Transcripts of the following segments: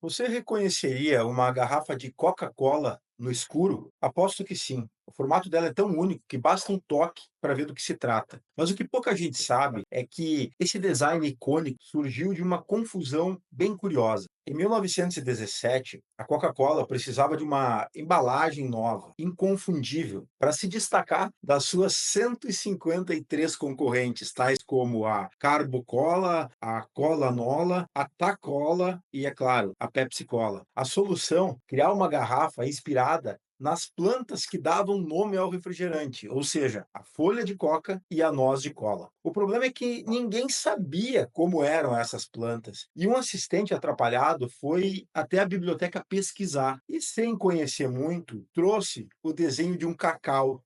Você reconheceria uma garrafa de Coca-Cola no escuro? Aposto que sim. O formato dela é tão único que basta um toque para ver do que se trata. Mas o que pouca gente sabe é que esse design icônico surgiu de uma confusão bem curiosa. Em 1917, a Coca-Cola precisava de uma embalagem nova, inconfundível, para se destacar das suas 153 concorrentes, tais como a Carbo Cola, a Cola Nola, a Tacola e, é claro, a Pepsi Cola. A solução, criar uma garrafa inspirada nas plantas que davam nome ao refrigerante, ou seja, a folha de coca e a noz de cola. O problema é que ninguém sabia como eram essas plantas, e um assistente atrapalhado foi até a biblioteca pesquisar e, sem conhecer muito, trouxe o desenho de um cacau.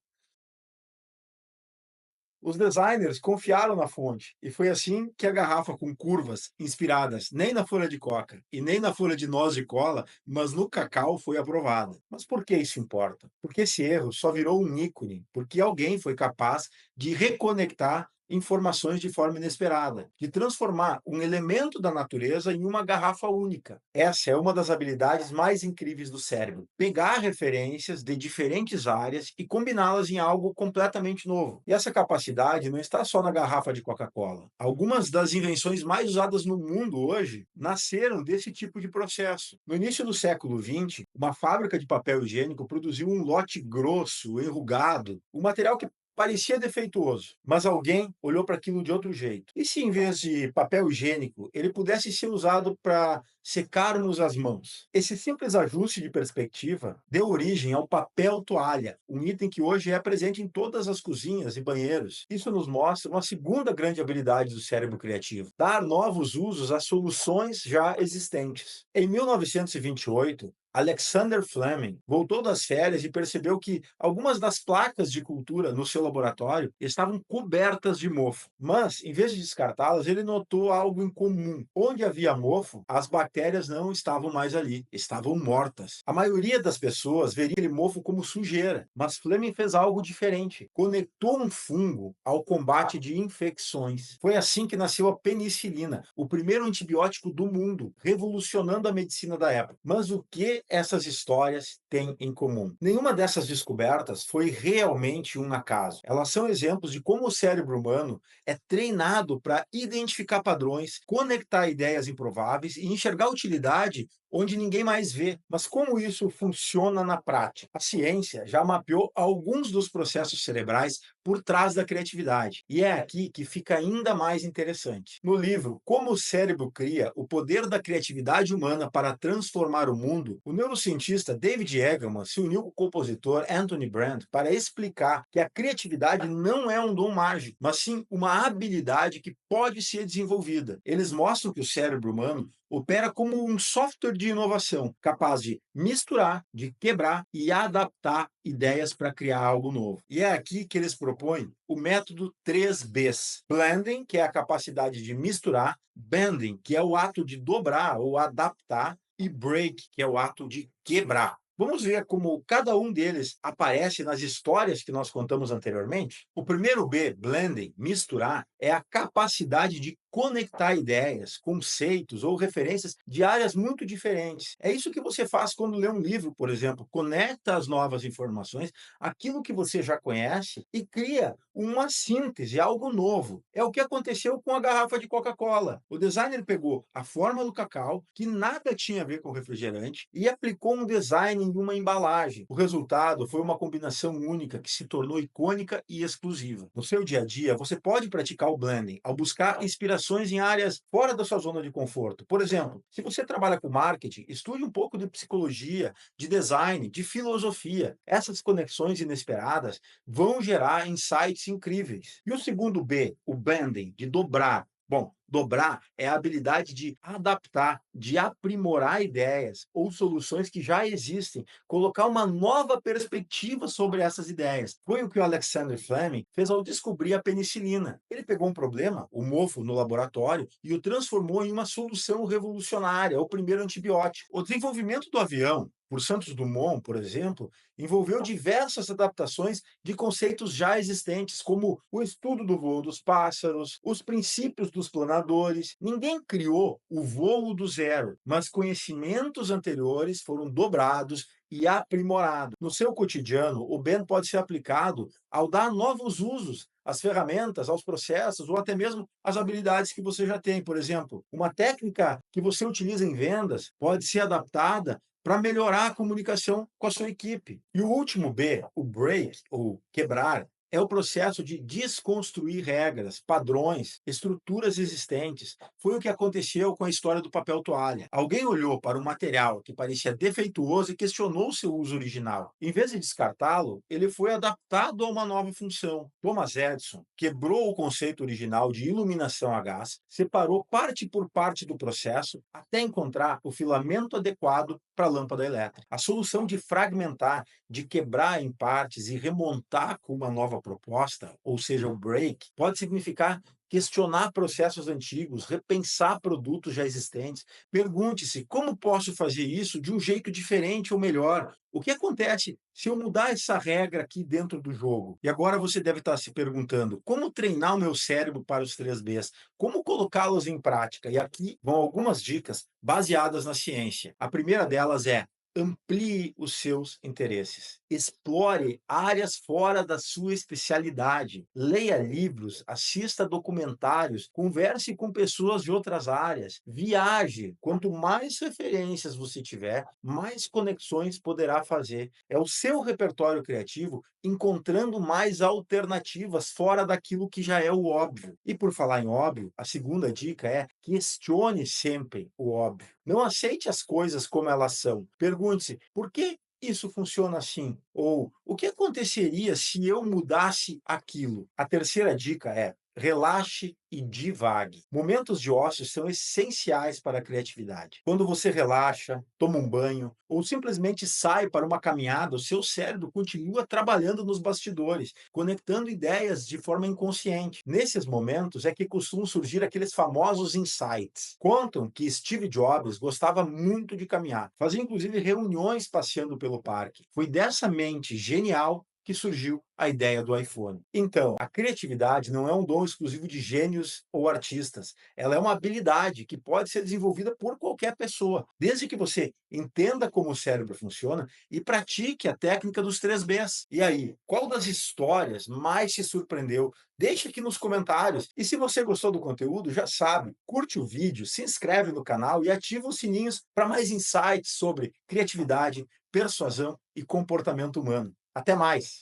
Os designers confiaram na fonte, e foi assim que a garrafa com curvas inspiradas nem na folha de coca e nem na folha de noz de cola, mas no cacau foi aprovada. Mas por que isso importa? Porque esse erro só virou um ícone, porque alguém foi capaz de reconectar informações de forma inesperada, de transformar um elemento da natureza em uma garrafa única. Essa é uma das habilidades mais incríveis do cérebro: pegar referências de diferentes áreas e combiná-las em algo completamente novo. E essa capacidade não está só na garrafa de Coca-Cola. Algumas das invenções mais usadas no mundo hoje nasceram desse tipo de processo. No início do século XX, uma fábrica de papel higiênico produziu um lote grosso, enrugado, um material que parecia defeituoso, mas alguém olhou para aquilo de outro jeito. E se, em vez de papel higiênico, ele pudesse ser usado para secarmos as mãos? Esse simples ajuste de perspectiva deu origem ao papel toalha, um item que hoje é presente em todas as cozinhas e banheiros. Isso nos mostra uma segunda grande habilidade do cérebro criativo: dar novos usos às soluções já existentes. Em 1928, Alexander Fleming voltou das férias e percebeu que algumas das placas de cultura no seu laboratório estavam cobertas de mofo. Mas, em vez de descartá-las, ele notou algo em comum. Onde havia mofo, as bactérias não estavam mais ali, estavam mortas. A maioria das pessoas veria aquele mofo como sujeira, mas Fleming fez algo diferente. Conectou um fungo ao combate de infecções. Foi assim que nasceu a penicilina, o primeiro antibiótico do mundo, revolucionando a medicina da época. Mas o que essas histórias têm em comum? Nenhuma dessas descobertas foi realmente um acaso. Elas são exemplos de como o cérebro humano é treinado para identificar padrões, conectar ideias improváveis e enxergar utilidade onde ninguém mais vê. Mas como isso funciona na prática? A ciência já mapeou alguns dos processos cerebrais por trás da criatividade. E é aqui que fica ainda mais interessante. No livro Como o Cérebro Cria: O Poder da Criatividade Humana para Transformar o Mundo, o neurocientista David Eggman se uniu com o compositor Anthony Brand para explicar que a criatividade não é um dom mágico, mas sim uma habilidade que pode ser desenvolvida. Eles mostram que o cérebro humano opera como um software de inovação, capaz de misturar, de quebrar e adaptar ideias para criar algo novo. E é aqui que eles propõem o método 3Bs. Blending, que é a capacidade de misturar; bending, que é o ato de dobrar ou adaptar; e break, que é o ato de quebrar. Vamos ver como cada um deles aparece nas histórias que nós contamos anteriormente? O primeiro B, blending, misturar, é a capacidade de conectar ideias, conceitos ou referências de áreas muito diferentes. É isso que você faz quando lê um livro, por exemplo. Conecta as novas informações, aquilo que você já conhece, e cria uma síntese, algo novo. É o que aconteceu com a garrafa de Coca-Cola. O designer pegou a forma do cacau, que nada tinha a ver com refrigerante, e aplicou um design em uma embalagem. O resultado foi uma combinação única que se tornou icônica e exclusiva. No seu dia a dia, você pode praticar o blending ao buscar inspirações em áreas fora da sua zona de conforto. Por exemplo, se você trabalha com marketing, estude um pouco de psicologia, de design, de filosofia. Essas conexões inesperadas vão gerar insights incríveis. E o segundo B, o bending, de dobrar. Bom, dobrar é a habilidade de adaptar, de aprimorar ideias ou soluções que já existem, colocar uma nova perspectiva sobre essas ideias. Foi o que o Alexander Fleming fez ao descobrir a penicilina. Ele pegou um problema, o mofo, no laboratório, e o transformou em uma solução revolucionária, o primeiro antibiótico. O desenvolvimento do avião por Santos Dumont, por exemplo, envolveu diversas adaptações de conceitos já existentes, como o estudo do voo dos pássaros, os princípios dos planadores. Ninguém criou o voo do zero, mas conhecimentos anteriores foram dobrados e aprimorado. No seu cotidiano, o Ben pode ser aplicado ao dar novos usos às ferramentas, aos processos ou até mesmo às habilidades que você já tem. Por exemplo, uma técnica que você utiliza em vendas pode ser adaptada para melhorar a comunicação com a sua equipe. E o último B, o break, ou quebrar, é o processo de desconstruir regras, padrões, estruturas existentes. Foi o que aconteceu com a história do papel toalha. Alguém olhou para um material que parecia defeituoso e questionou seu uso original. Em vez de descartá-lo, ele foi adaptado a uma nova função. Thomas Edison quebrou o conceito original de iluminação a gás, separou parte por parte do processo até encontrar o filamento adequado para a lâmpada elétrica. A solução de fragmentar, de quebrar em partes e remontar com uma nova proposta, ou seja, o break, pode significar questionar processos antigos, repensar produtos já existentes. Pergunte-se: como posso fazer isso de um jeito diferente ou melhor? O que acontece se eu mudar essa regra aqui dentro do jogo? E agora você deve estar se perguntando: como treinar o meu cérebro para os 3Bs? Como colocá-los em prática? E aqui vão algumas dicas baseadas na ciência. A primeira delas é: amplie os seus interesses. Explore áreas fora da sua especialidade. Leia livros, assista documentários, converse com pessoas de outras áreas, viaje. Quanto mais referências você tiver, mais conexões poderá fazer. É o seu repertório criativo encontrando mais alternativas fora daquilo que já é o óbvio. E por falar em óbvio, a segunda dica é: questione sempre o óbvio. Não aceite as coisas como elas são. Pergunte-se: por que isso funciona assim? Ou o que aconteceria se eu mudasse aquilo? A terceira dica é: relaxe e divague. Momentos de ócio são essenciais para a criatividade. Quando você relaxa, toma um banho ou simplesmente sai para uma caminhada, o seu cérebro continua trabalhando nos bastidores, conectando ideias de forma inconsciente. Nesses momentos é que costumam surgir aqueles famosos insights. Contam que Steve Jobs gostava muito de caminhar, fazia inclusive reuniões passeando pelo parque. Foi dessa mente genial que surgiu a ideia do iPhone. Então, a criatividade não é um dom exclusivo de gênios ou artistas. Ela é uma habilidade que pode ser desenvolvida por qualquer pessoa, desde que você entenda como o cérebro funciona e pratique a técnica dos 3Bs. E aí, qual das histórias mais te surpreendeu? Deixe aqui nos comentários. E se você gostou do conteúdo, já sabe, curte o vídeo, se inscreve no canal e ativa os sininhos para mais insights sobre criatividade, persuasão e comportamento humano. Até mais!